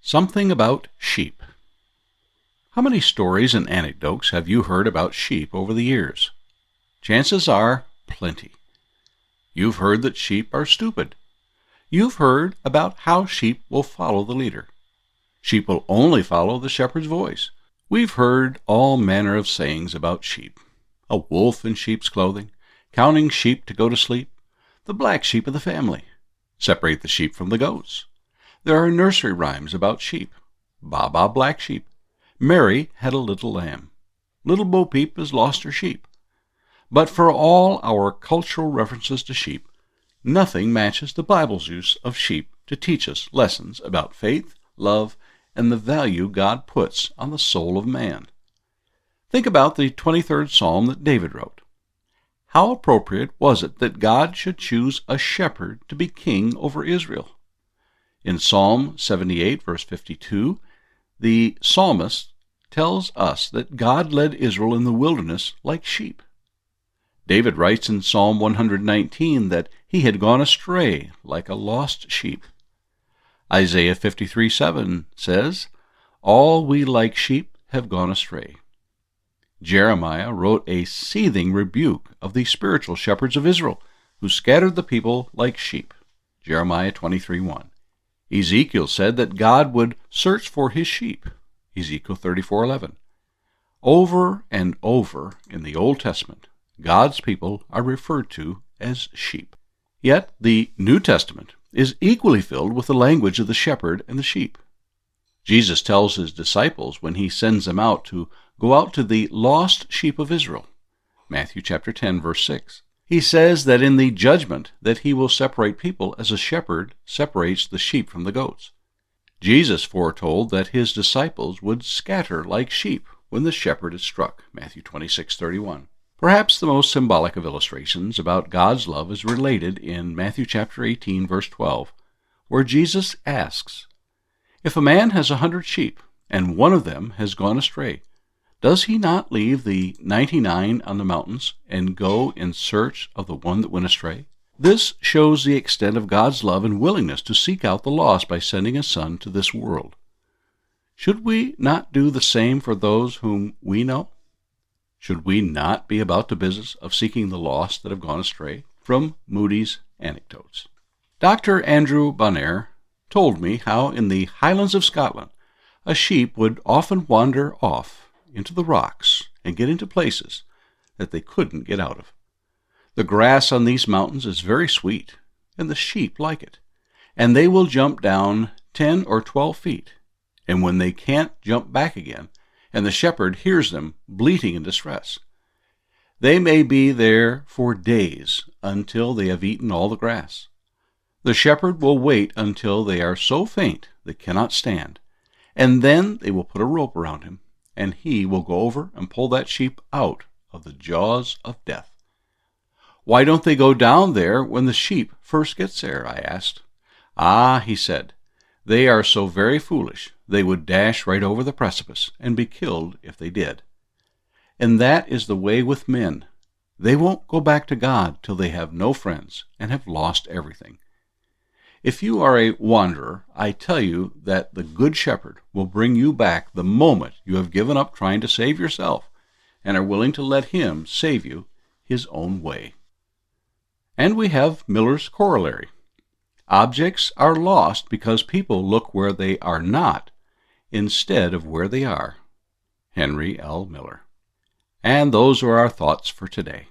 Something about sheep. How many stories and anecdotes have you heard about sheep over the years? Chances are, plenty. You've heard that sheep are stupid. You've heard about how sheep will follow the leader. Sheep will only follow the shepherd's voice. We've heard all manner of sayings about sheep. A wolf in sheep's clothing, counting sheep to go to sleep, the black sheep of the family, separate the sheep from the goats. There are nursery rhymes about sheep. Baa, black sheep. Mary had a little lamb. Little Bo Peep has lost her sheep. But for all our cultural references to sheep, nothing matches the Bible's use of sheep to teach us lessons about faith, love, and the value God puts on the soul of man. Think about the 23rd Psalm that David wrote. How appropriate was it that God should choose a shepherd to be king over Israel? In Psalm 78, verse 52, the psalmist tells us that God led Israel in the wilderness like sheep. David writes in Psalm 119 that he had gone astray like a lost sheep. Isaiah 53:7 says, "All we like sheep have gone astray." Jeremiah wrote a seething rebuke of the spiritual shepherds of Israel, who scattered the people like sheep. Jeremiah 23:1. Ezekiel said that God would search for his sheep. Ezekiel 34:11. Over and over in the Old Testament, God's people are referred to as sheep. Yet the New Testament is equally filled with the language of the shepherd and the sheep. Jesus tells his disciples when he sends them out to go out to the lost sheep of Israel. Matthew chapter 10, verse 6. He says that in the judgment that he will separate people as a shepherd separates the sheep from the goats. Jesus foretold that his disciples would scatter like sheep when the shepherd is struck. Matthew 26:31. Perhaps the most symbolic of illustrations about God's love is related in Matthew chapter 18, verse 12, where Jesus asks, "If a man has 100 sheep, and one of them has gone astray, does he not leave the 99 on the mountains and go in search of the one that went astray?" This shows the extent of God's love and willingness to seek out the lost by sending his Son to this world. Should we not do the same for those whom we know? Should we not be about the business of seeking the lost that have gone astray? From Moody's Anecdotes. Dr. Andrew Bonar told me how in the Highlands of Scotland a sheep would often wander off into the rocks and get into places that they couldn't get out of. The grass on these mountains is very sweet, and the sheep like it, and they will jump down 10 or 12 feet, and when they can't jump back again, and the shepherd hears them bleating in distress, they may be there for days until they have eaten all the grass. The shepherd will wait until they are so faint they cannot stand, and then they will put a rope around him, and he will go over and pull that sheep out of the jaws of death. "Why don't they go down there when the sheep first gets there?" I asked. "Ah," he said, "they are so very foolish, they would dash right over the precipice and be killed if they did." And that is the way with men. They won't go back to God till they have no friends and have lost everything. If you are a wanderer, I tell you that the Good Shepherd will bring you back the moment you have given up trying to save yourself and are willing to let him save you his own way. And we have Miller's corollary. Objects are lost because people look where they are not instead of where they are. Henry L. Miller. And those are our thoughts for today.